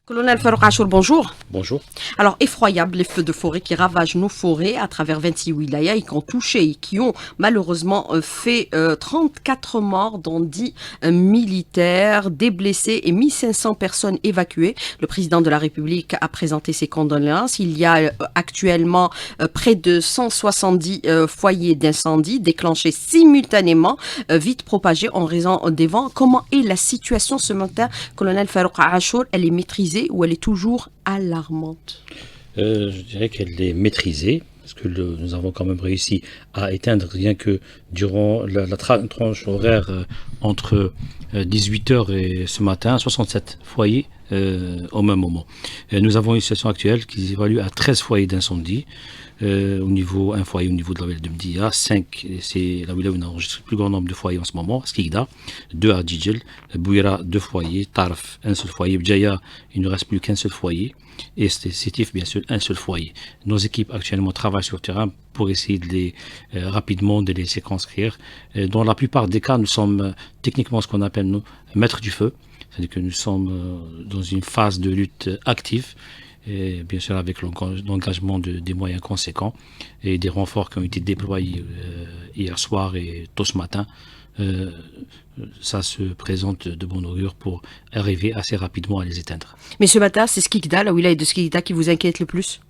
Colonel Farouk Achour, bonjour. Bonjour. Alors, effroyable, les feux de forêt qui ravagent nos forêts à travers 26 wilayas et qui ont touché et qui ont malheureusement fait 34 morts, dont 10 militaires, des blessés et 1500 personnes évacuées. Le président de la République a présenté ses condoléances. Il y a actuellement près de 170 foyers d'incendie déclenchés simultanément, vite propagés en raison des vents. Comment est la situation ce matin, Colonel Farouk Achour? Elle est maîtrisée ou elle est toujours alarmante? Je dirais qu'elle est maîtrisée, parce que nous avons quand même réussi à éteindre, rien que durant la tranche horaire entre 18h et ce matin, 67 foyers au même moment. Nous avons une situation actuelle qui s'évalue à 13 foyers d'incendie. Un foyer au niveau de la ville de Mdia, 5, c'est la ville où on enregistre le plus grand nombre de foyers en ce moment, Skikda, 2 à Djidjel, Bouira, 2 foyers, Tarf, un seul foyer, Bdjaya, il ne reste plus qu'un seul foyer, et Sétif, bien sûr, un seul foyer. Nos équipes actuellement travaillent sur le terrain pour essayer rapidement de les circonscrire. Dans la plupart des cas, nous sommes techniquement ce qu'on appelle nous maîtres du feu, c'est-à-dire que nous sommes dans une phase de lutte active, et bien sûr avec l'engagement des moyens conséquents et des renforts qui ont été déployés hier soir et tôt ce matin. Ça se présente de bon augure pour arriver assez rapidement à les éteindre. Mais ce matin, c'est Skikda, la wilaya de Skikda, qui vous inquiète le plus?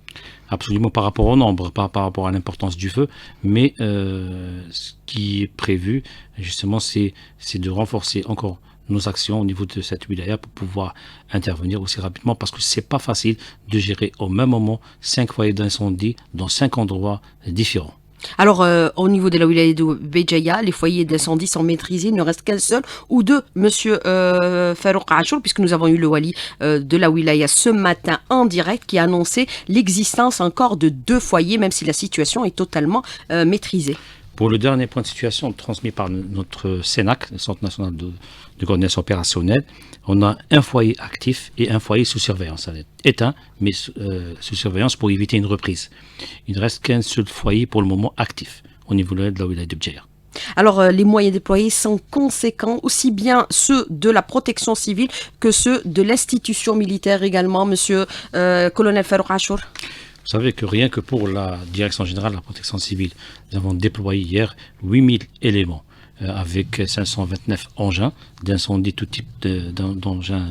Absolument, par rapport au nombre, pas par rapport à l'importance du feu, mais ce qui est prévu, justement, c'est de renforcer encore nos actions au niveau de cette wilaya pour pouvoir intervenir aussi rapidement, parce que c'est pas facile de gérer au même moment 5 foyers d'incendie dans 5 endroits différents. Alors, au niveau de la wilaya de Béjaïa, les foyers d'incendie sont maîtrisés. Il ne reste qu'un seul ou deux, monsieur Farouk Achour, puisque nous avons eu le wali de la wilaya ce matin en direct qui a annoncé l'existence encore de 2 foyers, même si la situation est totalement maîtrisée. Pour le dernier point de situation transmis par notre CNAC, le Centre national de coordination opérationnelle, on a un foyer actif et un foyer sous surveillance. Ça est éteint, mais sous surveillance pour éviter une reprise. Il ne reste qu'un seul foyer pour le moment actif au niveau de la wilaya de Bdjaya. Alors, les moyens déployés sont conséquents, aussi bien ceux de la protection civile que ceux de l'institution militaire également, monsieur Colonel Farouk Achour. Vous savez que rien que pour la Direction générale de la protection civile, nous avons déployé hier 8000 éléments avec 529 engins d'incendie, tout type d'engins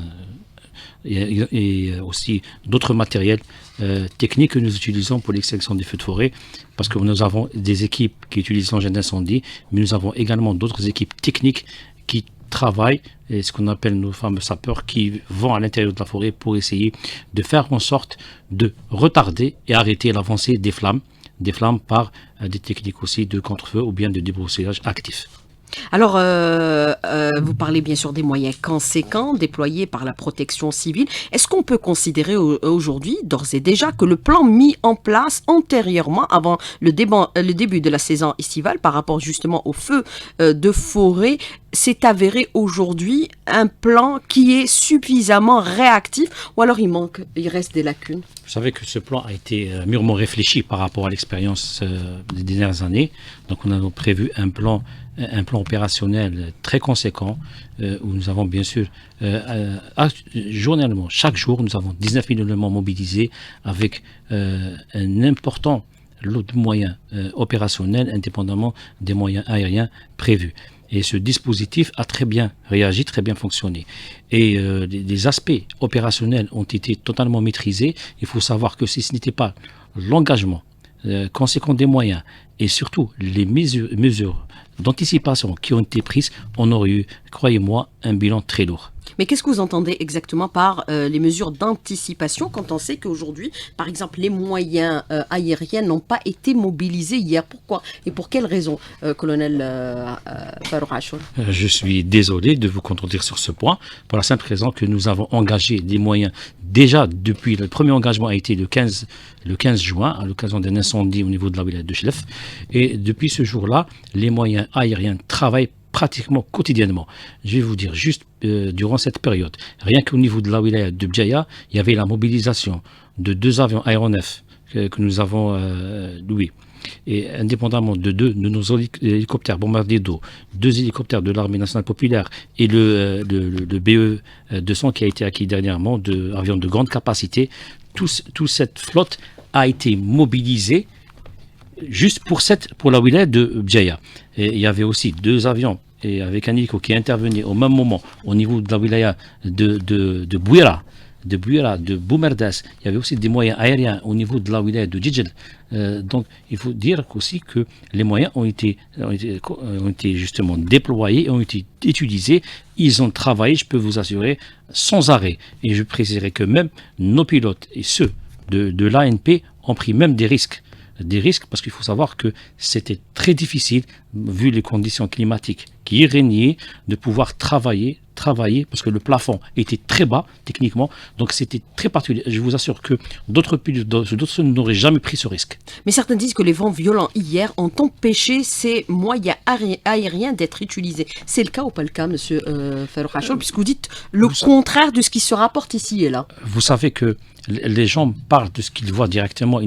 et aussi d'autres matériels techniques que nous utilisons pour l'extinction des feux de forêt, parce que nous avons des équipes qui utilisent l'engin d'incendie, mais nous avons également d'autres équipes techniques qui travaillent, et ce qu'on appelle nos fameux sapeurs, qui vont à l'intérieur de la forêt pour essayer de faire en sorte de retarder et arrêter l'avancée des flammes par des techniques aussi de contre-feu ou bien de débroussaillage actif. Alors, vous parlez bien sûr des moyens conséquents déployés par la protection civile. Est-ce qu'on peut considérer aujourd'hui, d'ores et déjà, que le plan mis en place antérieurement, avant le début de la saison estivale, par rapport justement au feu de forêt, s'est avéré aujourd'hui un plan qui est suffisamment réactif, ou alors il reste des lacunes? Vous savez que ce plan a été mûrement réfléchi par rapport à l'expérience des dernières années. Donc on a prévu un plan opérationnel très conséquent où nous avons bien sûr journellement, chaque jour, nous avons 19 000 éléments mobilisés avec un important lot de moyens opérationnels indépendamment des moyens aériens prévus. Et ce dispositif a très bien réagi, très bien fonctionné. Et les aspects opérationnels ont été totalement maîtrisés. Il faut savoir que si ce n'était pas l'engagement conséquent des moyens et surtout les mesures d'anticipation qui ont été prises, on aurait eu, croyez-moi, un bilan très lourd. Mais qu'est-ce que vous entendez exactement par les mesures d'anticipation quand on sait qu'aujourd'hui, par exemple, les moyens aériens n'ont pas été mobilisés hier? Pourquoi et pour quelles raisons, colonel Farouk Achour? Je suis désolé de vous contredire sur ce point, pour la simple raison que nous avons engagé des moyens déjà depuis le premier engagement a été le 15 juin, à l'occasion d'un incendie au niveau de la wilaya de Chlef. Et depuis ce jour-là, les moyens aériens travaillent pratiquement quotidiennement. Je vais vous dire juste durant cette période, rien qu'au niveau de la wilaya de Bdjaya, il y avait la mobilisation de 2 avions aéronefs que nous avons loués. et indépendamment de nos hélicoptères bombardiers d'eau, 2 hélicoptères de l'armée nationale populaire et le BE-200 qui a été acquis dernièrement, avions de grande capacité, toute cette flotte a été mobilisée juste pour la wilaya de Bjaya. Et il y avait aussi 2 avions et avec un hélico qui intervenait au même moment au niveau de la wilaya de Bouira, de Boumerdas. Il y avait aussi des moyens aériens au niveau de la wilaya de Djidjel. Donc il faut dire aussi que les moyens ont été justement déployés, ont été utilisés. Ils ont travaillé, je peux vous assurer, sans arrêt. Et je préciserai que même nos pilotes et ceux de l'ANP ont pris même des risques parce qu'il faut savoir que c'était très difficile, vu les conditions climatiques qui régnaient, de pouvoir travailler parce que le plafond était très bas techniquement, donc c'était très particulier. Je vous assure que d'autres n'auraient jamais pris ce risque. Mais certains disent que les vents violents hier ont empêché ces moyens aériens d'être utilisés. C'est le cas ou pas le cas, monsieur Farouk Achour, puisque vous dites le contraire de ce qui se rapporte ici et là? Vous savez que les gens parlent de ce qu'ils voient directement,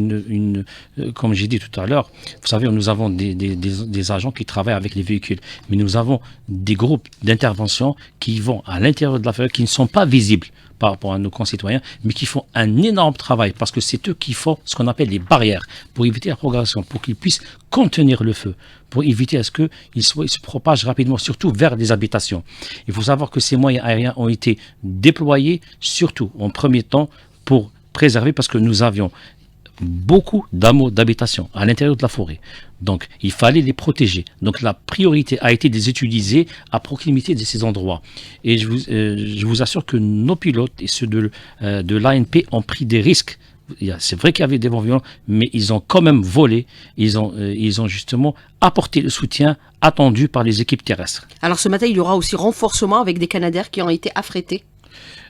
comme j'ai dit tout à l'heure. Vous savez, nous avons des agents qui travaillent avec les véhicules, mais nous avons des groupes d'intervention qui vont à l'intérieur de la forêt, qui ne sont pas visibles par rapport à nos concitoyens, mais qui font un énorme travail, parce que c'est eux qui font ce qu'on appelle les barrières, pour éviter la progression, pour qu'ils puissent contenir le feu, pour éviter à ce qu'il se propage rapidement, surtout vers les habitations. Il faut savoir que ces moyens aériens ont été déployés, surtout en premier temps, pour préserver, parce que nous avions beaucoup d'hameaux d'habitation à l'intérieur de la forêt. Donc, il fallait les protéger. Donc, la priorité a été de les utiliser à proximité de ces endroits. Et je vous assure que nos pilotes et ceux de l'ANP ont pris des risques. C'est vrai qu'il y avait des vents violents, mais ils ont quand même volé. Ils ont justement apporté le soutien attendu par les équipes terrestres. Alors, ce matin, il y aura aussi renforcement avec des Canadair qui ont été affrétés.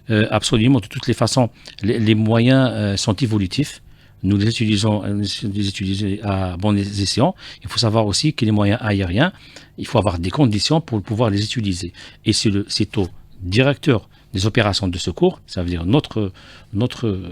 Absolument, de toutes les façons, les moyens sont évolutifs. Nous les utilisons à bon escient. Il faut savoir aussi que les moyens aériens, il faut avoir des conditions pour pouvoir les utiliser. Et c'est au directeur des opérations de secours, ça veut dire notre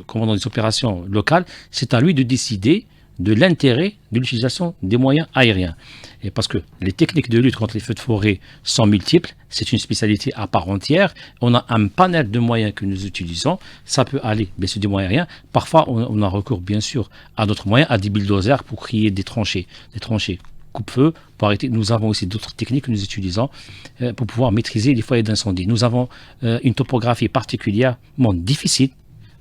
commandant des opérations locales, c'est à lui de décider de l'intérêt de l'utilisation des moyens aériens. Et parce que les techniques de lutte contre les feux de forêt sont multiples, c'est une spécialité à part entière. On a un panel de moyens que nous utilisons. Ça peut aller, bien sûr, des moyens aériens. Parfois, on a recours, bien sûr, à d'autres moyens, à des bulldozers pour créer des tranchées coupe-feu pour arrêter. Nous avons aussi d'autres techniques que nous utilisons pour pouvoir maîtriser les foyers d'incendie. Nous avons une topographie particulièrement difficile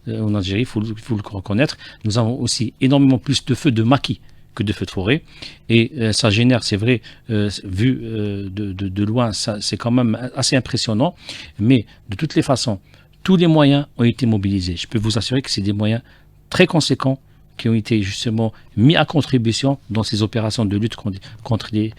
en Algérie, il faut le reconnaître. Nous avons aussi énormément plus de feux de maquis que de feux de forêt. Et ça génère, c'est vrai, vu de loin, c'est quand même assez impressionnant. Mais de toutes les façons, tous les moyens ont été mobilisés. Je peux vous assurer que c'est des moyens très conséquents qui ont été justement mis à contribution dans ces opérations de lutte contre les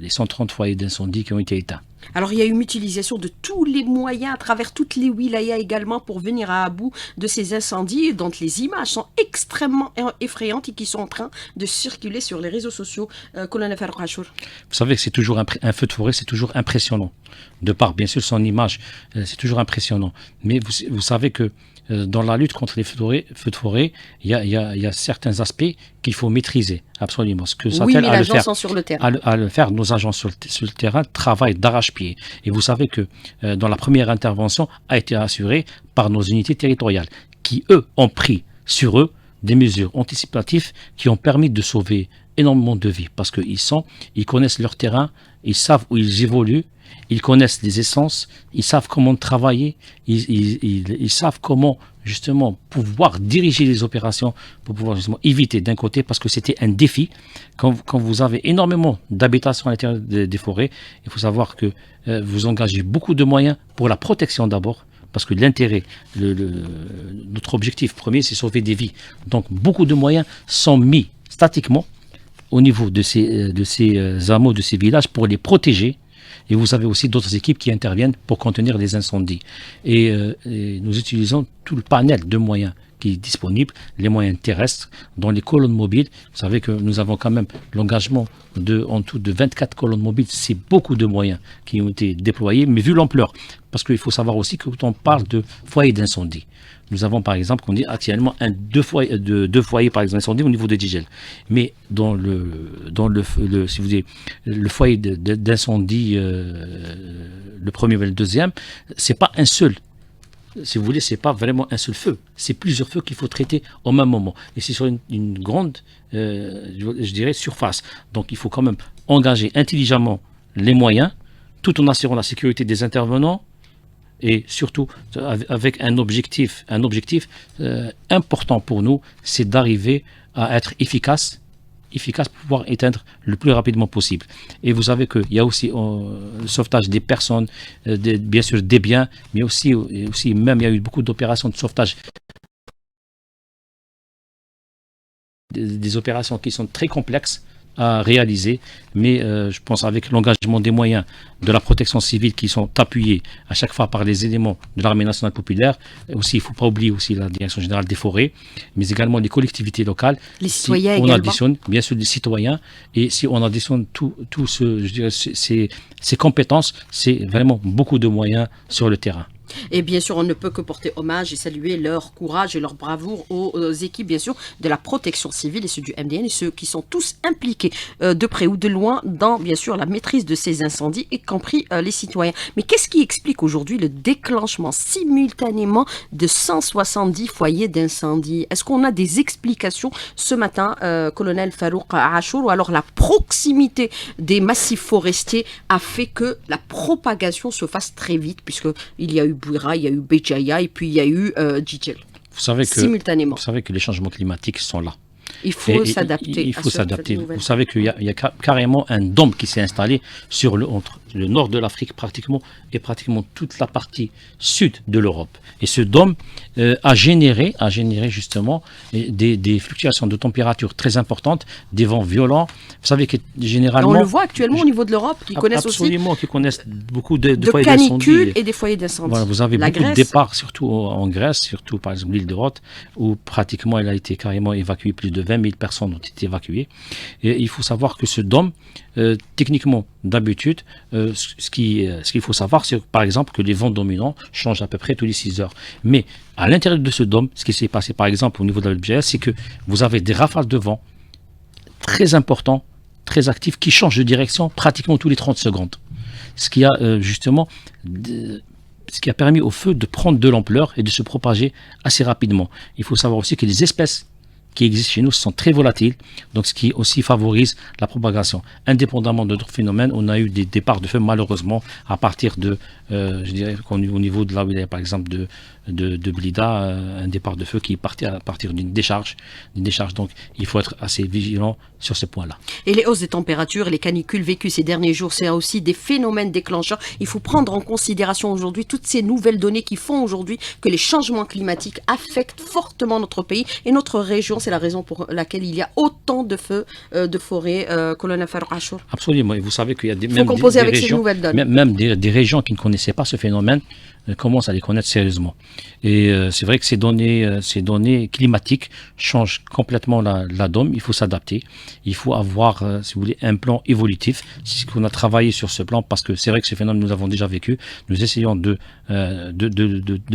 130 foyers d'incendie qui ont été éteints. Alors il y a une utilisation de tous les moyens à travers toutes les wilayas également pour venir à bout de ces incendies dont les images sont extrêmement effrayantes et qui sont en train de circuler sur les réseaux sociaux. Colonel Farouk Achour. Vous savez que c'est toujours un feu de forêt, c'est toujours impressionnant. De par bien sûr son image, c'est toujours impressionnant. Mais vous savez que dans la lutte contre les feux de forêt, il y a certains aspects qu'il faut maîtriser, absolument. Ce que oui, mais les agents sont sur le terrain. À le faire, nos agents sur le terrain travaillent d'arrache-pied. Et vous savez que dans la première intervention a été assurée par nos unités territoriales, qui, eux, ont pris sur eux des mesures anticipatives qui ont permis de sauver énormément de vies, parce qu'ils connaissent leur terrain, ils savent où ils évoluent, ils connaissent les essences, ils savent comment travailler, ils savent comment justement pouvoir diriger les opérations pour pouvoir justement éviter d'un côté, parce que c'était un défi. Quand vous avez énormément d'habitations à l'intérieur des forêts, il faut savoir que vous engagez beaucoup de moyens pour la protection d'abord, parce que l'intérêt, notre objectif premier, c'est sauver des vies. Donc beaucoup de moyens sont mis statiquement au niveau de ces hameaux, de ces villages, pour les protéger. Et vous avez aussi d'autres équipes qui interviennent pour contenir les incendies. Et nous utilisons tout le panel de moyens qui est disponible, les moyens terrestres, dans les colonnes mobiles. Vous savez que nous avons quand même l'engagement en tout de 24 colonnes mobiles. C'est beaucoup de moyens qui ont été déployés, mais vu l'ampleur, parce qu'il faut savoir aussi que quand on parle de foyers d'incendie, nous avons par exemple, on dit actuellement deux foyers par exemple d'incendie au niveau de Djidjel. Mais si vous voulez, le foyer d'incendie, le premier et le deuxième, c'est pas un seul. Si vous voulez, c'est pas vraiment un seul feu. C'est plusieurs feux qu'il faut traiter au même moment. Et c'est sur une grande, je dirais, surface. Donc il faut quand même engager intelligemment les moyens, tout en assurant la sécurité des intervenants et surtout avec un objectif important pour nous, c'est d'arriver à être efficace pour pouvoir éteindre le plus rapidement possible. Et vous savez qu'il y a aussi le sauvetage des personnes, bien sûr des biens, mais aussi même il y a eu beaucoup d'opérations de sauvetage, des opérations qui sont très complexes à réaliser, mais je pense avec l'engagement des moyens de la protection civile qui sont appuyés à chaque fois par les éléments de l'Armée nationale populaire, aussi il ne faut pas oublier aussi la Direction générale des forêts, mais également les collectivités locales, les citoyens si on également. additionne bien sûr les citoyens, et si on additionne ces compétences, c'est vraiment beaucoup de moyens sur le terrain. Et bien sûr, on ne peut que porter hommage et saluer leur courage et leur bravoure aux équipes, bien sûr, de la protection civile et ceux du MDN et ceux qui sont tous impliqués de près ou de loin dans, bien sûr, la maîtrise de ces incendies, y compris les citoyens. Mais qu'est-ce qui explique aujourd'hui le déclenchement simultanément de 170 foyers d'incendie? Est-ce qu'on a des explications ce matin, colonel Farouk Achour, ou alors la proximité des massifs forestiers a fait que la propagation se fasse très vite, puisqu'il y a eu Bouira, il y a eu Béjaïa et puis il y a eu Djidjel. Simultanément. Vous savez que les changements climatiques sont là. Il faut s'adapter. Il faut s'adapter. Vous savez qu'il y a carrément un dôme qui s'est installé entre le nord de l'Afrique pratiquement et pratiquement toute la partie sud de l'Europe. Et ce dôme a généré justement des fluctuations de température très importantes, des vents violents. Vous savez que généralement... On le voit actuellement au niveau de l'Europe, qui connaissent absolument, qui connaissent beaucoup de foyers canicules et des foyers d'incendie. Voilà, vous avez beaucoup de départs, surtout en Grèce, surtout par exemple l'île de Rhodes, où pratiquement elle a été carrément évacuée, plus de 20 000 personnes ont été évacuées. Et il faut savoir que ce dôme, techniquement, d'habitude, ce qu'il faut savoir, c'est par exemple que les vents dominants changent à peu près tous les 6 heures. Mais à l'intérieur de ce dôme, ce qui s'est passé par exemple au niveau de la BGS, c'est que vous avez des rafales de vent très importants, très actifs, qui changent de direction pratiquement tous les 30 secondes. Ce qui a ce qui a permis au feu de prendre de l'ampleur et de se propager assez rapidement. Il faut savoir aussi que les espèces qui existent chez nous sont très volatiles, donc ce qui aussi favorise la propagation. Indépendamment d'autres phénomènes, on a eu des départs de feu malheureusement à partir de, je dirais au niveau de la wilaya par exemple de Blida, un départ de feu qui est parti à partir d'une décharge. Donc il faut être assez vigilant sur ce point-là. Et les hausses des températures, les canicules vécues ces derniers jours, c'est aussi des phénomènes déclencheurs. Il faut prendre en considération aujourd'hui toutes ces nouvelles données qui font aujourd'hui que les changements climatiques affectent fortement notre pays et notre région. C'est la raison pour laquelle il y a autant de feux de forêt, colonel Farouk Achour. Absolument. Et vous savez qu'il y a même des régions qui ne connaissaient pas ce phénomène commencent à les connaître sérieusement. Et c'est vrai que ces données climatiques changent complètement la donne. Il faut s'adapter. Il faut avoir, si vous voulez, un plan évolutif. C'est ce qu'on a travaillé sur ce plan parce que c'est vrai que ce phénomène nous avons déjà vécu. Nous essayons de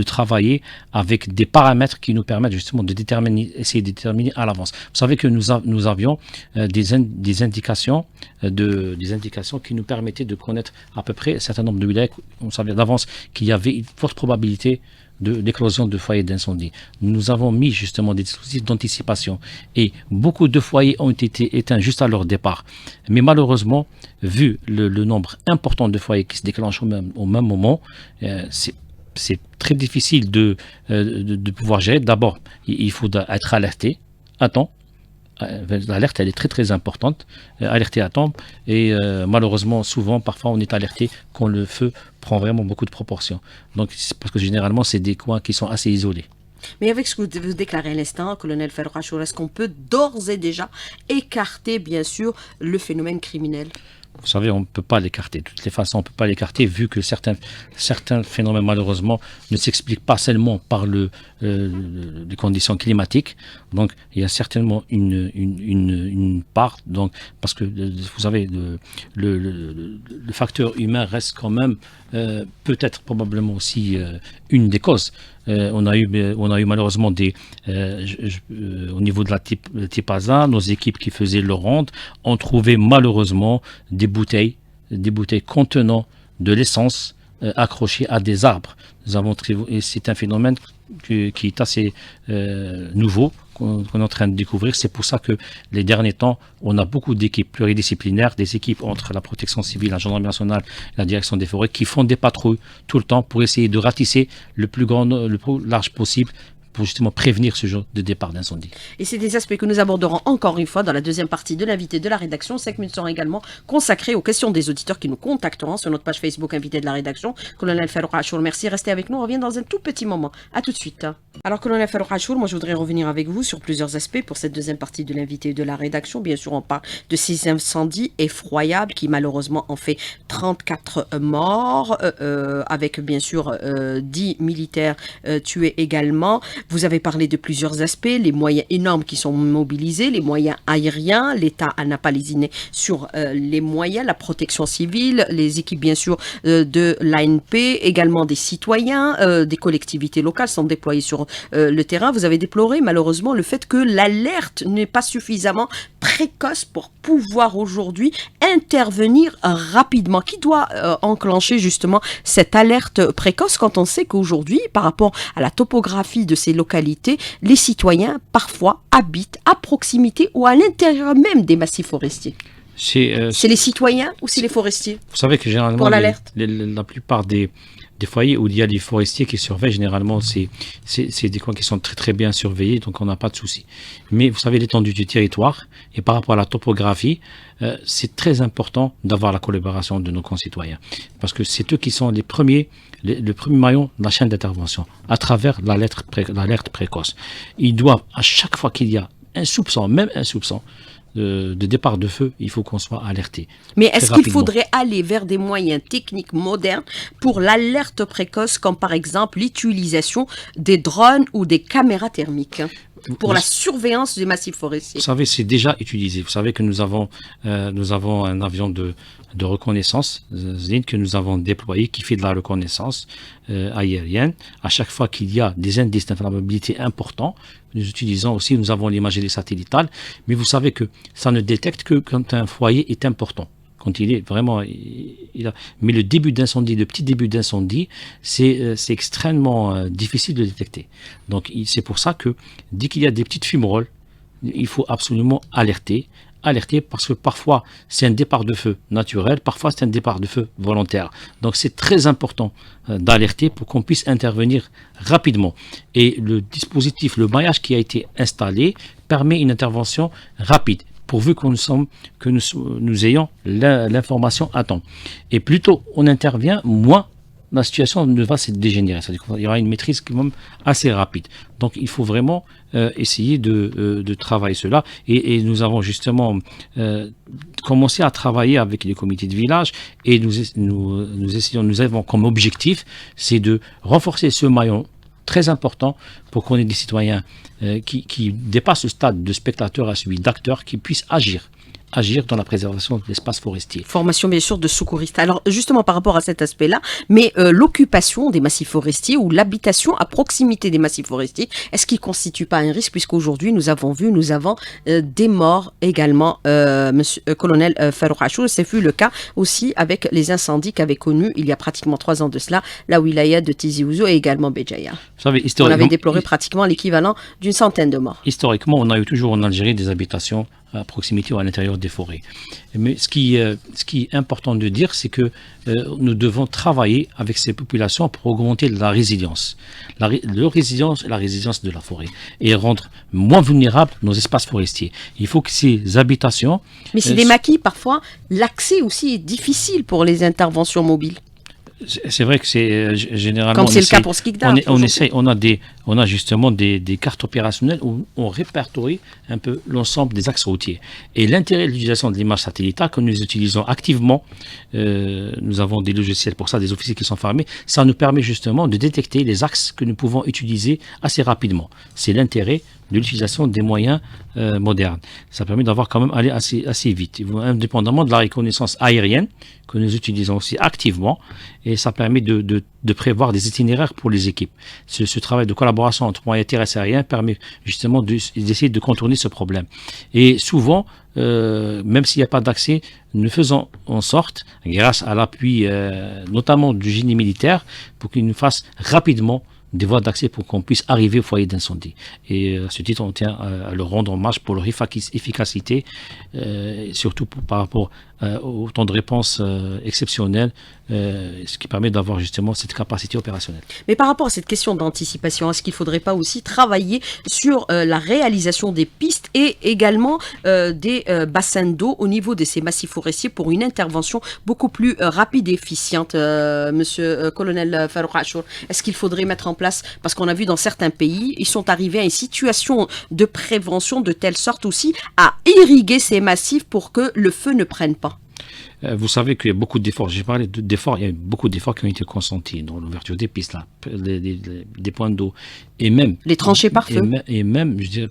travailler avec des paramètres qui nous permettent justement essayer de déterminer à l'avance. Vous savez que nous avions des indications qui nous permettaient de connaître à peu près un certain nombre de wilayas. On savait d'avance qu'il y avait une forte probabilité d'éclosion de foyers d'incendie. Nous avons mis justement des dispositifs d'anticipation et beaucoup de foyers ont été éteints juste à leur départ. Mais malheureusement, vu le nombre important de foyers qui se déclenchent au même moment, c'est très difficile de pouvoir gérer. D'abord, il faut être alerté à temps. L'alerte, elle est très très importante, alerter à temps, et malheureusement, souvent, parfois, on est alerté quand le feu prend vraiment beaucoup de proportions. Donc, parce que généralement, c'est des coins qui sont assez isolés. Mais avec ce que vous déclarez à l'instant, colonel Farouk Achour, est-ce qu'on peut d'ores et déjà écarter, bien sûr, le phénomène criminel? vous savez, on ne peut pas l'écarter. De toutes les façons, on ne peut pas l'écarter vu que certains phénomènes, malheureusement, ne s'expliquent pas seulement par les conditions climatiques. Donc, il y a certainement une part, donc, parce que, vous savez, le facteur humain reste quand même, peut-être probablement aussi une des causes. On a eu malheureusement au niveau de la Tipaza, nos équipes qui faisaient le ronde ont trouvé malheureusement des bouteilles contenant de l'essence accrochées à des arbres. Et c'est un phénomène qui est assez nouveau qu'on est en train de découvrir. C'est pour ça que les derniers temps, on a beaucoup d'équipes pluridisciplinaires, des équipes entre la protection civile, la gendarmerie nationale et la direction des forêts qui font des patrouilles tout le temps pour essayer de ratisser le plus large possible pour justement prévenir ce genre de départ d'incendie. Et c'est des aspects que nous aborderons encore une fois dans la deuxième partie de l'invité de la rédaction. 5 minutes seront également consacrées aux questions des auditeurs qui nous contacteront sur notre page Facebook invité de la rédaction. Colonel Farouk Achour, merci, restez avec nous, on revient dans un tout petit moment. À tout de suite. Alors Colonel Farouk Achour, moi je voudrais revenir avec vous sur plusieurs aspects pour cette deuxième partie de l'invité de la rédaction. Bien sûr, on parle de ces incendies effroyables qui malheureusement ont fait 34 morts, avec bien sûr 10 militaires tués également. Vous avez parlé de plusieurs aspects, les moyens énormes qui sont mobilisés, les moyens aériens, l'État n'a pas lésiné sur les moyens, la protection civile, les équipes bien sûr de l'ANP, également des citoyens, des collectivités locales sont déployées sur le terrain. Vous avez déploré malheureusement le fait que l'alerte n'est pas suffisamment précoce pour pouvoir aujourd'hui intervenir rapidement. Qui doit enclencher justement cette alerte précoce quand on sait qu'aujourd'hui, par rapport à la topographie de ces localités, les citoyens parfois habitent à proximité ou à l'intérieur même des massifs forestiers? C'est les citoyens ou c'est les forestiers? Vous savez que généralement, pour l'alerte, la plupart des foyers où il y a des forestiers qui surveillent, généralement, c'est des coins qui sont très très bien surveillés, donc on n'a pas de souci. Mais vous savez, l'étendue du territoire, et par rapport à la topographie, c'est très important d'avoir la collaboration de nos concitoyens. Parce que c'est eux qui sont le premier maillon de la chaîne d'intervention, à travers l'alerte précoce. Ils doivent, à chaque fois qu'il y a un soupçon, même un soupçon, de départ de feu, il faut qu'on soit alerté. Mais est-ce qu'il faudrait aller vers des moyens techniques modernes pour l'alerte précoce, comme par exemple l'utilisation des drones ou des caméras thermiques pour la surveillance des massifs forestiers? Vous savez, c'est déjà utilisé. Vous savez que nous avons un avion de reconnaissance, Zlin, que nous avons déployé, qui fait de la reconnaissance aérienne. À chaque fois qu'il y a des indices d'inflammabilité importants, nous avons l'imagerie satellitale, mais vous savez que ça ne détecte que quand un foyer est important. Quand il est vraiment... Mais le petit début d'incendie, c'est extrêmement difficile de détecter. Donc c'est pour ça que dès qu'il y a des petites fumerolles, il faut absolument alerter parce que parfois c'est un départ de feu naturel, parfois c'est un départ de feu volontaire. Donc c'est très important d'alerter pour qu'on puisse intervenir rapidement. Et le dispositif, le maillage qui a été installé permet une intervention rapide, pourvu que nous ayons l'information à temps. Et plus tôt on intervient, moins la situation ne va se dégénérer. C'est-à-dire qu'il y aura une maîtrise quand même assez rapide. Donc il faut vraiment essayer de travailler cela. Et nous avons justement commencé à travailler avec les comités de village et nous avons comme objectif, c'est de renforcer ce maillon très important pour qu'on ait des citoyens qui dépassent le stade de spectateurs à celui d'acteurs, qui puissent agir dans la préservation de l'espace forestier. Formation bien sûr de secouristes. Alors justement par rapport à cet aspect-là, mais l'occupation des massifs forestiers ou l'habitation à proximité des massifs forestiers, est-ce qu'il ne constitue pas un risque, puisqu'aujourd'hui nous avons des morts également, monsieur colonel Farouk Achour. C'est fut le cas aussi avec les incendies qu'avait connus il y a pratiquement 3 ans de cela, la wilaya de Tizi Ouzou et également Béjaïa. Vous savez, on avait déploré pratiquement l'équivalent d'une centaine de morts. Historiquement, on a eu toujours en Algérie des habitations à proximité ou à l'intérieur des forêts. Mais ce qui est important de dire, c'est que nous devons travailler avec ces populations pour augmenter la résilience. La résilience de la forêt et rendre moins vulnérables nos espaces forestiers. Il faut que ces habitations... Mais c'est des maquis, parfois, l'accès aussi est difficile pour les interventions mobiles. C'est vrai que c'est généralement... Comme c'est le cas pour Skikda. on a justement des cartes opérationnelles où on répertorie un peu l'ensemble des axes routiers. Et l'intérêt de l'utilisation de l'image satellitaire que nous utilisons activement, nous avons des logiciels pour ça, des officiers qui sont formés, ça nous permet justement de détecter les axes que nous pouvons utiliser assez rapidement. C'est l'intérêt de l'utilisation des moyens modernes. Ça permet d'avoir quand même aller assez vite, indépendamment de la reconnaissance aérienne que nous utilisons aussi activement, et ça permet de prévoir des itinéraires pour les équipes. Ce travail de collaboration entre moyens terrestres et aériens permet justement d'essayer de contourner ce problème. Et souvent, même s'il n'y a pas d'accès, nous faisons en sorte, grâce à l'appui notamment du génie militaire, pour qu'il nous fasse rapidement des voies d'accès pour qu'on puisse arriver au foyer d'incendie. Et à ce titre, on tient à leur rendre hommage pour leur efficacité, surtout par rapport au temps de réponse exceptionnel, ce qui permet d'avoir justement cette capacité opérationnelle. Mais par rapport à cette question d'anticipation, est-ce qu'il ne faudrait pas aussi travailler sur la réalisation des pistes et également des bassins d'eau au niveau de ces massifs forestiers pour une intervention beaucoup plus rapide et efficiente, Monsieur Colonel Farouk Achour? Est-ce qu'il faudrait mettre en place, parce qu'on a vu dans certains pays, ils sont arrivés à une situation de prévention de telle sorte aussi à irriguer ces massifs pour que le feu ne prenne pas? Vous savez qu'il y a beaucoup d'efforts, j'ai parlé d'efforts, il y a beaucoup d'efforts qui ont été consentis dans l'ouverture des pistes, là, des points d'eau, et même les tranchées par feu. Et même, je dirais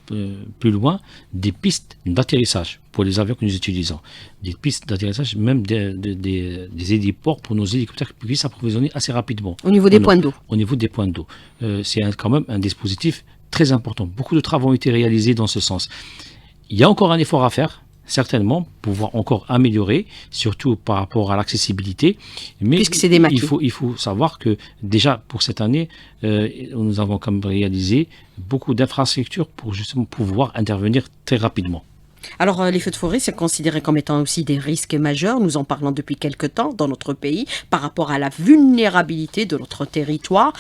plus loin, des pistes d'atterrissage pour les avions que nous utilisons. Des pistes d'atterrissage, même des héliports pour nos hélicoptères qui puissent s'approvisionner assez rapidement. Au niveau des points d'eau. Au niveau des points d'eau. C'est quand même un dispositif très important. Beaucoup de travaux ont été réalisés dans ce sens. Il y a encore un effort à faire, certainement, pouvoir encore améliorer, surtout par rapport à l'accessibilité. Mais puisque c'est des maquis. Il faut savoir que déjà pour cette année, nous avons quand même réalisé beaucoup d'infrastructures pour justement pouvoir intervenir très rapidement. Alors, les feux de forêt, c'est considéré comme étant aussi des risques majeurs. Nous en parlons depuis quelque temps dans notre pays par rapport à la vulnérabilité de notre territoire,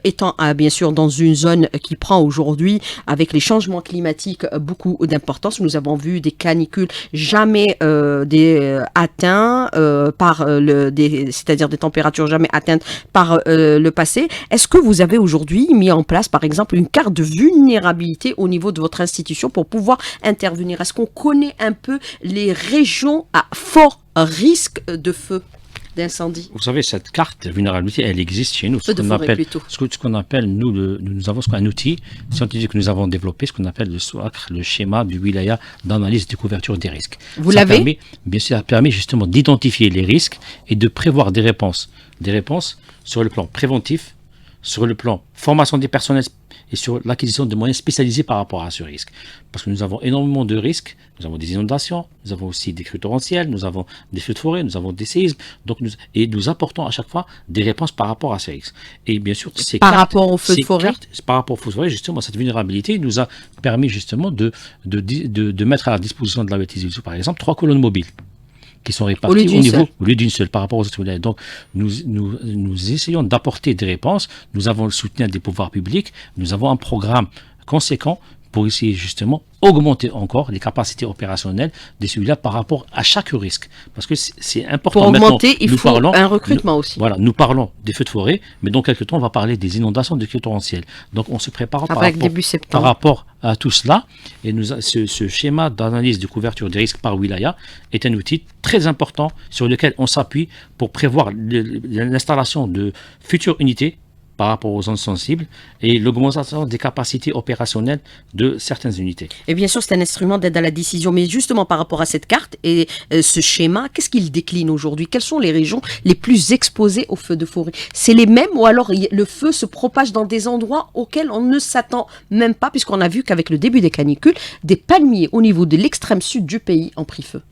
étant bien sûr dans une zone qui prend aujourd'hui, avec les changements climatiques, beaucoup d'importance. Nous avons vu des canicules jamais atteintes c'est-à-dire des températures jamais atteintes par le passé. Est-ce que vous avez aujourd'hui mis en place, par exemple, une carte de vulnérabilité au niveau de votre institution pour pouvoir intervenir? Est-ce qu'on connaît un peu les régions à fort risque de feu, d'incendie? Vous savez, cette carte de vulnérabilité, elle existe chez nous. Feu de forêt, plutôt. Ce qu'on appelle, nous avons un outil scientifique que nous avons développé, ce qu'on appelle le SWACR, le schéma du wilaya d'analyse et de couverture des risques. Vous l'avez? Bien sûr, ça permet justement d'identifier les risques et de prévoir des réponses. Des réponses sur le plan préventif, sur le plan formation des personnels et sur l'acquisition de moyens spécialisés par rapport à ce risque. Parce que nous avons énormément de risques. Nous avons des inondations, nous avons aussi des crues torrentielles, nous avons des feux de forêt, nous avons des séismes. Donc nous apportons à chaque fois des réponses par rapport à ces risques. Et bien sûr, par rapport aux feux de forêt, justement, cette vulnérabilité nous a permis justement de mettre à la disposition de la BTZ, par exemple, 3 colonnes mobiles qui sont réparties au lieu d'une seule par rapport aux autres villages. Donc, nous essayons d'apporter des réponses. Nous avons le soutien des pouvoirs publics. Nous avons un programme conséquent pour essayer justement augmenter encore les capacités opérationnelles de celui-là par rapport à chaque risque. Parce que c'est important. Pour augmenter, il faut un recrutement aussi. Voilà, nous parlons des feux de forêt, mais dans quelques temps, on va parler des inondations, des crues torrentielles. Donc, on se prépare par rapport à tout cela. Et ce schéma d'analyse de couverture des risques par wilaya est un outil très important sur lequel on s'appuie pour prévoir l'installation de futures unités par rapport aux zones sensibles et l'augmentation des capacités opérationnelles de certaines unités. Et bien sûr, c'est un instrument d'aide à la décision. Mais justement, par rapport à cette carte et ce schéma, qu'est-ce qu'il décline aujourd'hui? Quelles sont les régions les plus exposées aux feux de forêt? C'est les mêmes ou alors le feu se propage dans des endroits auxquels on ne s'attend même pas, puisqu'on a vu qu'avec le début des canicules, des palmiers au niveau de l'extrême sud du pays ont pris feu?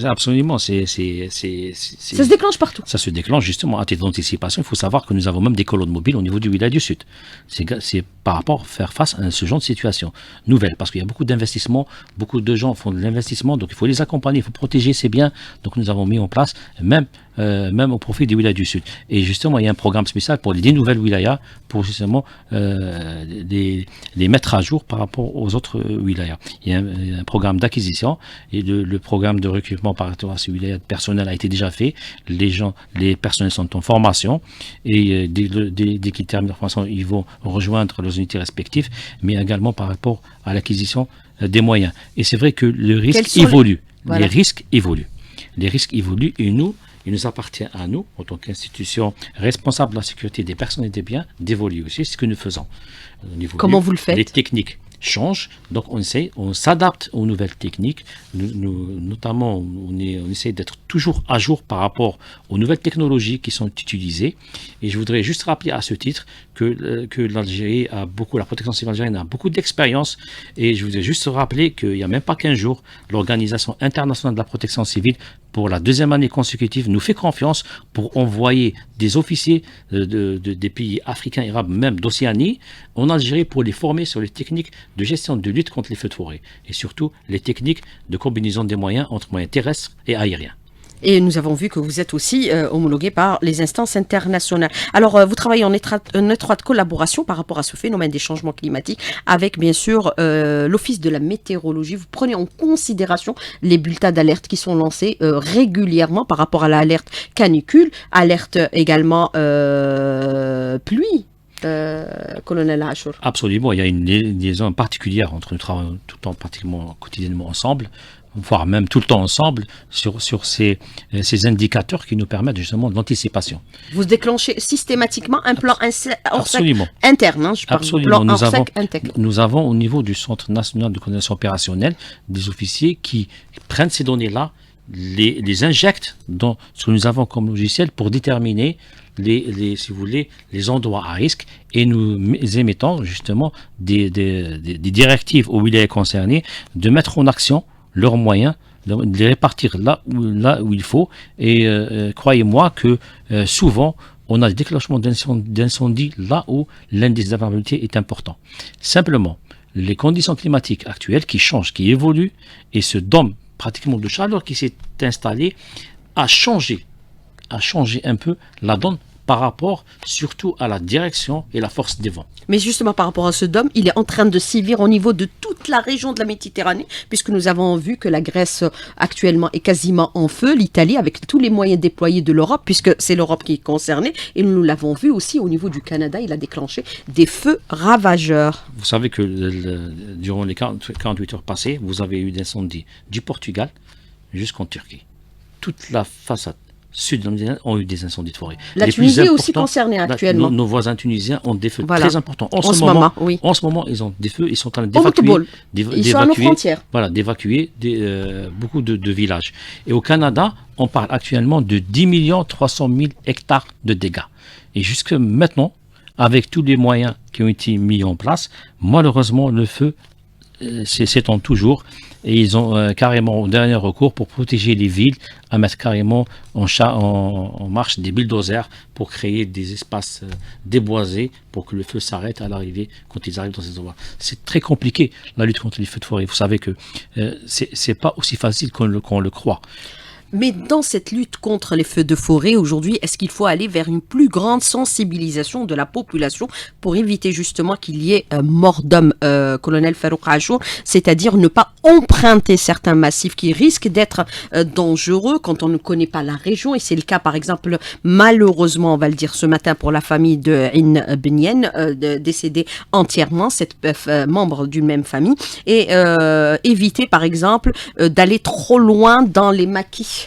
Absolument, ça se déclenche partout. Ça se déclenche justement à titre d'anticipation. Il faut savoir que nous avons même des colonnes mobiles au niveau du wilaya du Sud. C'est par rapport à faire face à ce genre de situation nouvelle, parce qu'il y a beaucoup d'investissements, beaucoup de gens font de l'investissement, donc il faut les accompagner, il faut protéger ces biens. Donc nous avons mis en place même même au profit des wilayas du Sud. Et justement, il y a un programme spécial pour les 10 nouvelles wilayas, pour justement les mettre à jour par rapport aux autres wilayas. Il y a un programme d'acquisition, et le programme de recrutement par rapport à ces wilayas personnel a été déjà fait. Les personnels sont en formation, et dès qu'ils terminent leur formation, ils vont rejoindre leurs unités respectives, mais également par rapport à l'acquisition des moyens. Et c'est vrai que le risque évolue. Voilà. Les risques évoluent. Les risques évoluent, et il nous appartient à nous, en tant qu'institution responsable de la sécurité des personnes et des biens, d'évoluer aussi. C'est ce que nous faisons. Comment vous le faites? Les techniques changent, donc on s'adapte aux nouvelles techniques. Notamment, on essaie d'être toujours à jour par rapport aux nouvelles technologies qui sont utilisées. Et je voudrais juste rappeler à ce titre que l'Algérie la protection civile algérienne a beaucoup d'expérience. Et je voudrais juste rappeler qu'il n'y a même pas 15 jours, l'Organisation internationale de la protection civile, pour la deuxième année consécutive, nous fait confiance pour envoyer des officiers des pays africains et arabes, même d'Océanie, en Algérie, pour les former sur les techniques de gestion de lutte contre les feux de forêt, et surtout les techniques de combinaison des moyens entre moyens terrestres et aériens. Et nous avons vu que vous êtes aussi homologué par les instances internationales. Alors, vous travaillez en étroite collaboration par rapport à ce phénomène des changements climatiques avec, bien sûr, l'Office de la météorologie. Vous prenez en considération les bulletins d'alerte qui sont lancés régulièrement par rapport à l'alerte canicule, alerte également pluie. Colonel Achour. Absolument, il y a une liaison particulière entre nous travaillons tout le temps pratiquement quotidiennement ensemble, voire même tout le temps ensemble, sur ces indicateurs qui nous permettent justement de l'anticipation. Vous déclenchez systématiquement un plan Absolument. Interne, hein, je parle Absolument. plan Nous avons au niveau du Centre national de coordination opérationnelle des officiers qui prennent ces données-là, les injectent dans ce que nous avons comme logiciel pour déterminer si vous voulez, les endroits à risque, et nous émettons justement des directives aux wilayas concernés de mettre en action leurs moyens, de les répartir là où il faut. Et croyez-moi que souvent, on a des déclenchements d'incendies là où l'indice de vulnérabilité est important. Simplement, les conditions climatiques actuelles qui changent, qui évoluent, et ce dôme pratiquement de chaleur qui s'est installé a changé un peu la donne par rapport surtout à la direction et la force des vents. Mais justement par rapport à ce dôme, il est en train de sévir au niveau de toute la région de la Méditerranée, puisque nous avons vu que la Grèce actuellement est quasiment en feu, l'Italie avec tous les moyens déployés de l'Europe, puisque c'est l'Europe qui est concernée, et nous l'avons vu aussi au niveau du Canada, il a déclenché des feux ravageurs. Vous savez que durant les 48 heures passées, vous avez eu des incendies du Portugal jusqu'en Turquie. Toute la façade sud de la Méditerranée ont eu des incendies de forêt. La Tunisie est aussi concernée actuellement. Nos voisins tunisiens ont des feux très importants. En ce moment, ils ont des feux, ils sont en train d'évacuer. Ils sont à nos frontières. Voilà, d'évacuer beaucoup de villages. Et au Canada, on parle actuellement de 10 300 000 hectares de dégâts. Et jusque maintenant, avec tous les moyens qui ont été mis en place, malheureusement, le feu s'étend toujours. Et ils ont carrément au dernier recours pour protéger les villes à mettre carrément en marche des bulldozers pour créer des espaces déboisés pour que le feu s'arrête à l'arrivée quand ils arrivent dans ces endroits. C'est très compliqué la lutte contre les feux de forêt. Vous savez que c'est pas aussi facile qu'on le croit. Mais dans cette lutte contre les feux de forêt, aujourd'hui, est-ce qu'il faut aller vers une plus grande sensibilisation de la population pour éviter justement qu'il y ait mort d'homme, colonel Farouk Achour, c'est-à-dire ne pas emprunter certains massifs qui risquent d'être dangereux quand on ne connaît pas la région, et c'est le cas par exemple, malheureusement, on va le dire ce matin pour la famille de Ain Benyen, décédée entièrement, cette membre d'une même famille, et éviter par exemple d'aller trop loin dans les maquis.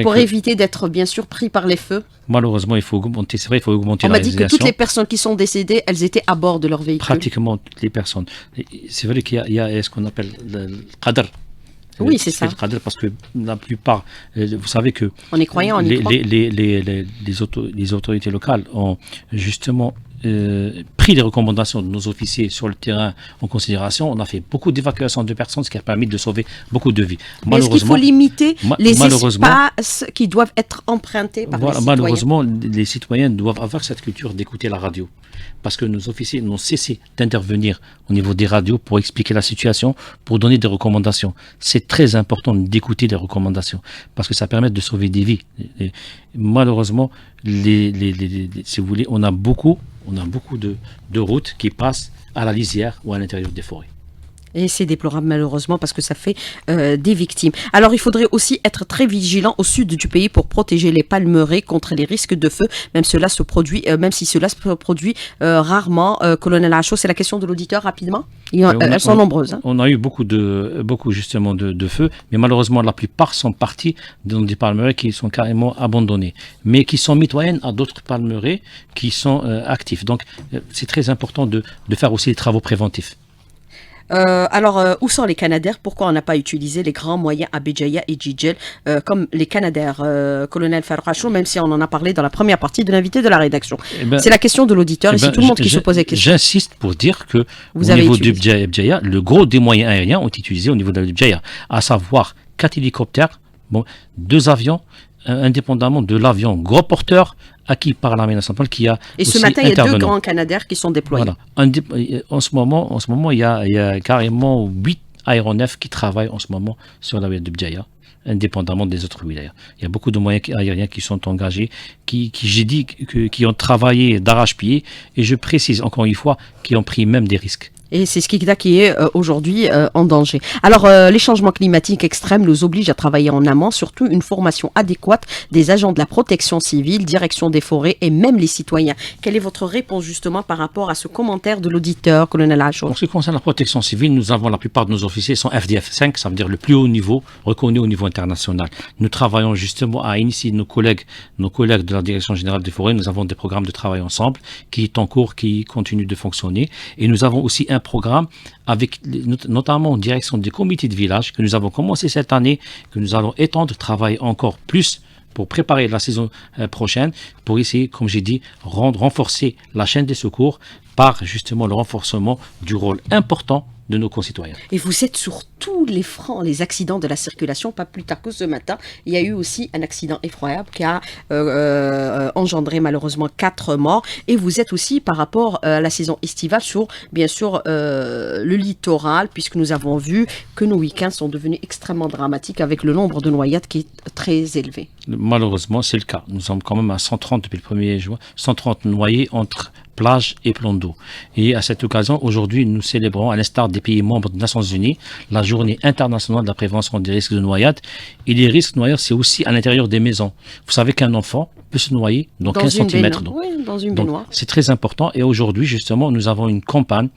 Pour éviter d'être bien sûr pris par les feux. Malheureusement, il faut augmenter. C'est vrai, il faut augmenter la réalisation. On m'a dit que toutes les personnes qui sont décédées, elles étaient à bord de leur véhicule. Pratiquement toutes les personnes. C'est vrai qu'il y a ce qu'on appelle le qadr. Oui, c'est ça. Le qadr, parce que la plupart, vous savez que on est croyant, on y croit. Les autorités locales ont justement pris les recommandations de nos officiers sur le terrain en considération. On a fait beaucoup d'évacuations de personnes, ce qui a permis de sauver beaucoup de vies. Mais est-ce qu'il faut limiter les espaces qui doivent être empruntés par les citoyens? Malheureusement, les citoyens doivent avoir cette culture d'écouter la radio. Parce que nos officiers n'ont cessé d'intervenir au niveau des radios pour expliquer la situation, pour donner des recommandations. C'est très important d'écouter les recommandations, parce que ça permet de sauver des vies. Et malheureusement, si vous voulez, on a beaucoup de routes qui passent à la lisière ou à l'intérieur des forêts. Et c'est déplorable malheureusement parce que ça fait des victimes. Alors il faudrait aussi être très vigilant au sud du pays pour protéger les palmeraies contre les risques de feu, même si cela se produit rarement. Colonel Acho, c'est la question de l'auditeur rapidement. Elles sont nombreuses. On a eu beaucoup justement de feux, mais malheureusement la plupart sont partis dans des palmeraies qui sont carrément abandonnées, mais qui sont mitoyennes à d'autres palmeraies qui sont actifs. Donc c'est très important de faire aussi les travaux préventifs. Où sont les Canadaires? Pourquoi on n'a pas utilisé les grands moyens à Béjaïa et Djidjel comme les Canadaires, colonel Farracho, même si on en a parlé dans la première partie de l'invité de la rédaction? C'est la question de l'auditeur et c'est tout le monde qui se pose la question. J'insiste pour dire que au niveau de Béjaïa, le gros des moyens aériens ont été utilisés au niveau de Béjaïa, à savoir 4 hélicoptères, 2 avions, indépendamment de l'avion gros porteur acquis par l'armée nationale qui a et ce matin, il y a 2 grands Canadaires qui sont déployés. Voilà. En ce moment, il y a carrément 8 aéronefs qui travaillent en ce moment sur la wilaya de Béjaïa, indépendamment des autres wilayas. Il y a beaucoup de moyens aériens qui sont engagés, qui ont travaillé d'arrache-pied, et je précise encore une fois, qui ont pris même des risques. Et c'est ce qui est aujourd'hui en danger. Alors, les changements climatiques extrêmes nous obligent à travailler en amont, surtout une formation adéquate des agents de la protection civile, direction des forêts et même les citoyens. Quelle est votre réponse justement par rapport à ce commentaire de l'auditeur, colonel Acho? En ce qui concerne la protection civile, nous avons la plupart de nos officiers sont FDF 5, ça veut dire le plus haut niveau, reconnu au niveau international. Nous travaillons justement à initier nos collègues de la direction générale des forêts. Nous avons des programmes de travail ensemble qui est en cours, qui continue de fonctionner. Et nous avons aussi un programme avec notamment en direction des comités de village que nous avons commencé cette année, que nous allons étendre, travailler encore plus pour préparer la saison prochaine, pour essayer, comme j'ai dit, renforcer la chaîne des secours par justement le renforcement du rôle important de nos concitoyens. Et vous êtes sur tous les fronts, les accidents de la circulation. Pas plus tard que ce matin, il y a eu aussi un accident effroyable qui a engendré malheureusement 4 morts. Et vous êtes aussi par rapport à la saison estivale sur, bien sûr, le littoral, puisque nous avons vu que nos week-ends sont devenus extrêmement dramatiques avec le nombre de noyades qui est très élevé. Malheureusement, c'est le cas. Nous sommes quand même à 130 depuis le 1er juin, 130 noyés entre plage et plan d'eau. Et à cette occasion, aujourd'hui, nous célébrons, à l'instar des pays membres des Nations Unies, la journée internationale de la prévention des risques de noyade. Et les risques de noyade, c'est aussi à l'intérieur des maisons. Vous savez qu'un enfant peut se noyer dans 15 cm d'eau. Oui, dans une baignoire. C'est très important. Et aujourd'hui, justement, nous avons une campagne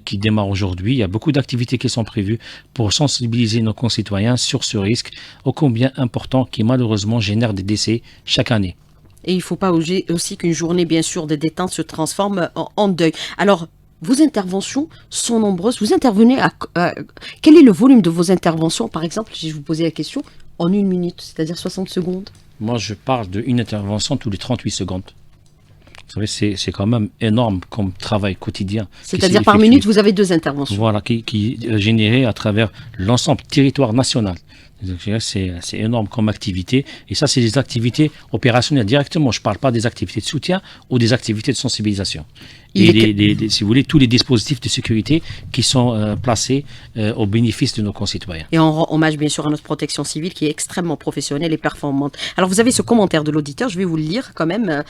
qui démarre aujourd'hui. Il y a beaucoup d'activités qui sont prévues pour sensibiliser nos concitoyens sur ce risque, ô combien important, qui malheureusement génère des décès chaque année. Et il ne faut pas aussi qu'une journée, bien sûr, de détente se transforme en deuil. Alors, vos interventions sont nombreuses. Vous intervenez quel est le volume de vos interventions? Par exemple, si je vous posais la question, en 1 minute, c'est-à-dire 60 secondes. Moi, je parle d'une intervention tous les 38 secondes. Vous savez, c'est quand même énorme comme travail quotidien. C'est-à-dire par minute, vous avez 2 interventions. Voilà, qui est généré à travers l'ensemble territoire national. C'est énorme comme activité. Et ça, c'est des activités opérationnelles directement. Je ne parle pas des activités de soutien ou des activités de sensibilisation. Et si vous voulez, tous les dispositifs de sécurité qui sont placés au bénéfice de nos concitoyens. Et on rend hommage bien sûr à notre protection civile qui est extrêmement professionnelle et performante. Alors vous avez ce commentaire de l'auditeur, je vais vous le lire quand même,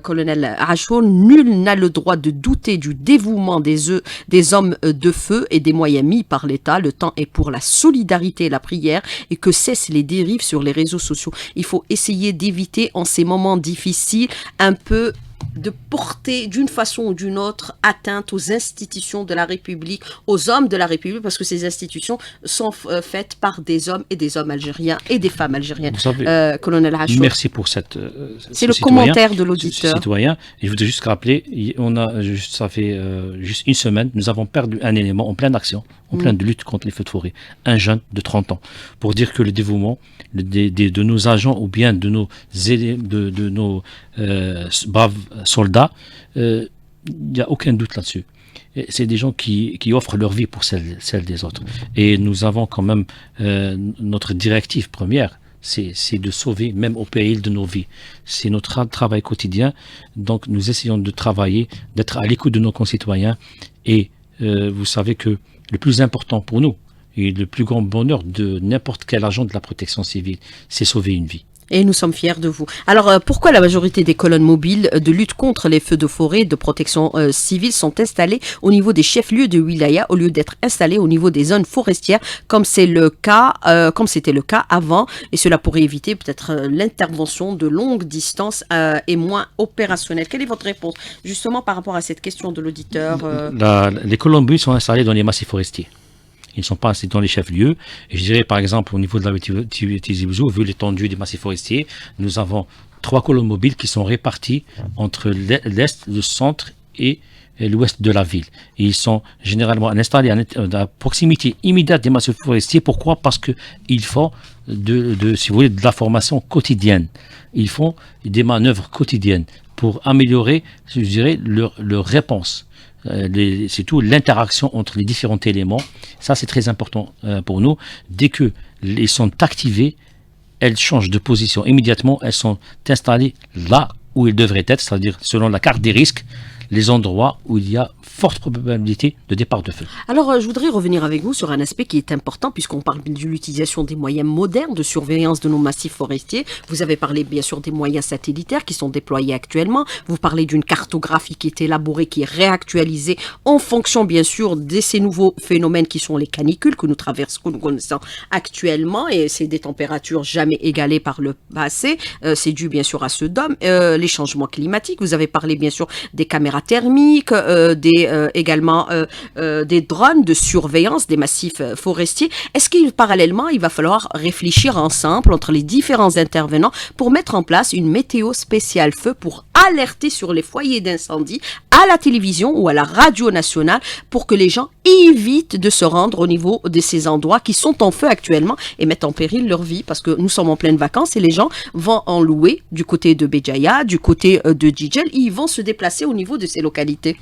colonel Acho. Nul n'a le droit de douter du dévouement des hommes de feu et des moyens mis par l'État. Le temps est pour la solidarité et la prière et que cessent les dérives sur les réseaux sociaux. Il faut essayer d'éviter en ces moments difficiles un peu de porter d'une façon ou d'une autre atteinte aux institutions de la République, aux hommes de la République, parce que ces institutions sont faites par des hommes et des hommes algériens et des femmes algériennes. Colonel Acho. Merci pour cette. C'est le commentaire de l'auditeur. Citoyen. Et je voudrais juste rappeler, ça fait juste 1 semaine, nous avon perdu un élément en pleine action, en pleine lutte contre les feux de forêt, un jeune de 30 ans. Pour dire que le dévouement de nos agents ou bien de nos braves soldats il n'y a aucun doute là-dessus. Et c'est des gens qui offrent leur vie pour celle des autres. Et nous avons quand même notre directive première, c'est de sauver même au péril de nos vies. C'est notre travail quotidien. Donc nous essayons de travailler, d'être à l'écoute de nos concitoyens. Et vous savez que le plus important pour nous, et le plus grand bonheur de n'importe quel agent de la protection civile, c'est sauver une vie. Et nous sommes fiers de vous. Alors, pourquoi la majorité des colonnes mobiles de lutte contre les feux de forêt de protection civile sont installées au niveau des chefs-lieux de wilaya au lieu d'être installées au niveau des zones forestières comme c'était le cas avant, et cela pourrait éviter peut-être l'intervention de longue distance et moins opérationnelle. Quelle est votre réponse justement par rapport à cette question de l'auditeur Les colonnes mobiles sont installées dans les massifs forestiers. Ils ne sont pas installés dans les chefs-lieux. Et je dirais, par exemple, au niveau de la Tizi Ouzou, vu l'étendue des massifs forestiers, nous avons 3 colonnes mobiles qui sont réparties entre l'est, le centre et l'ouest de la ville. Et ils sont généralement installés à proximité immédiate des massifs forestiers. Pourquoi? Parce qu'ils font si vous voulez, de la formation quotidienne. Ils font des manœuvres quotidiennes pour améliorer, je dirais, leur réponse. C'est tout l'interaction entre les différents éléments. Ça, c'est très important pour nous. Dès qu'ils sont activés, elles changent de position immédiatement. Elles sont installées là où ils devraient être, c'est-à-dire selon la carte des risques, les endroits où il y a forte probabilité de départ de feu. Alors, je voudrais revenir avec vous sur un aspect qui est important, puisqu'on parle de l'utilisation des moyens modernes de surveillance de nos massifs forestiers. Vous avez parlé, bien sûr, des moyens satellitaires qui sont déployés actuellement. Vous parlez d'une cartographie qui est élaborée, qui est réactualisée en fonction, bien sûr, de ces nouveaux phénomènes qui sont les canicules que nous traversons, que nous connaissons actuellement, et c'est des températures jamais égalées par le passé. C'est dû, bien sûr, à ce dôme. Les changements climatiques. Vous avez parlé, bien sûr, des caméras thermiques, également des drones de surveillance des massifs forestiers. Est-ce qu'il parallèlement, il va falloir réfléchir ensemble entre les différents intervenants pour mettre en place une météo spéciale feu pour alerter sur les foyers d'incendie à la télévision ou à la radio nationale pour que les gens évitent de se rendre au niveau de ces endroits qui sont en feu actuellement et mettent en péril leur vie, parce que nous sommes en pleine vacances et les gens vont en louer du côté de Béjaïa, du côté de Djidjel, ils vont se déplacer au niveau de ces localités.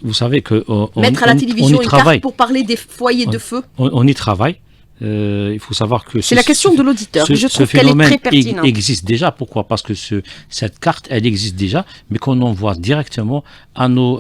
Vous savez que mettre à la télévision une carte pour parler des foyers de feu. On y travaille. Il faut savoir que c'est la question de l'auditeur. Je trouve qu'elle est très pertinente. Existe déjà. Pourquoi? Parce que cette carte, elle existe déjà, mais qu'on envoie directement à nos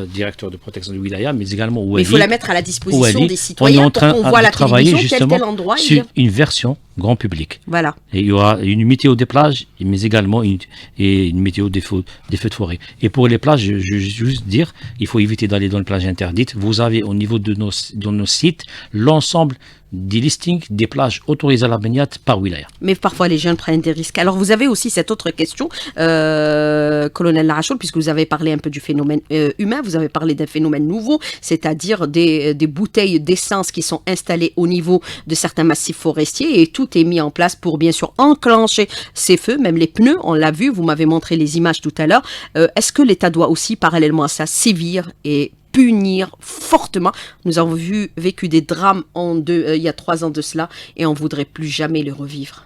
directeurs de protection de wilaya, mais également au il faut la mettre à la disposition des citoyens pour qu'on voit la télévision tel endroit. Sur une version grand public. Voilà. Et il y aura une météo des plages, mais également une météo des feux de forêt. Et pour les plages, je veux juste dire, il faut éviter d'aller dans les plages interdites. Vous avez au niveau de nos sites l'ensemble des listings des plages autorisées à la baignade par wilaya. Mais parfois les jeunes prennent des risques. Alors vous avez aussi cette autre question, colonel Larachoul, puisque vous avez parlé un peu du phénomène humain, vous avez parlé d'un phénomène nouveau, c'est-à-dire des bouteilles d'essence qui sont installées au niveau de certains massifs forestiers, et tout est mis en place pour bien sûr enclencher ces feux, même les pneus, on l'a vu, vous m'avez montré les images tout à l'heure. Est-ce que l'État doit aussi parallèlement à ça sévir et punir fortement? Nous avons vécu des drames il y a 3 ans de cela, et on ne voudrait plus jamais les revivre.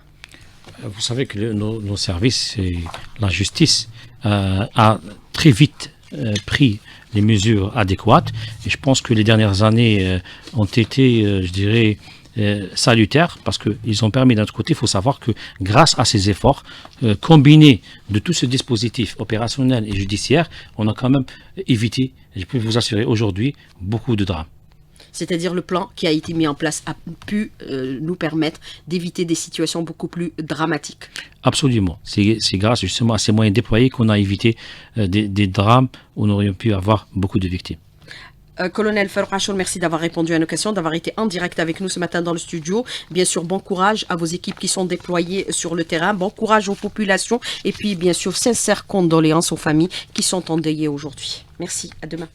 Vous savez que nos services et la justice a très vite pris les mesures adéquates, et je pense que les dernières années ont été, je dirais, salutaires, parce qu'ils ont permis d'un autre côté. Il faut savoir que grâce à ces efforts combinés de tout ce dispositif opérationnel et judiciaire, on a quand même évité, je peux vous assurer aujourd'hui, beaucoup de drames. C'est-à-dire le plan qui a été mis en place a pu nous permettre d'éviter des situations beaucoup plus dramatiques. Absolument. C'est grâce justement à ces moyens déployés qu'on a évité des drames où on aurait pu avoir beaucoup de victimes. Colonel Farouk Achour, merci d'avoir répondu à nos questions, d'avoir été en direct avec nous ce matin dans le studio. Bien sûr, bon courage à vos équipes qui sont déployées sur le terrain. Bon courage aux populations. Et puis, bien sûr, sincères condoléances aux familles qui sont endeuillées aujourd'hui. Merci. À demain.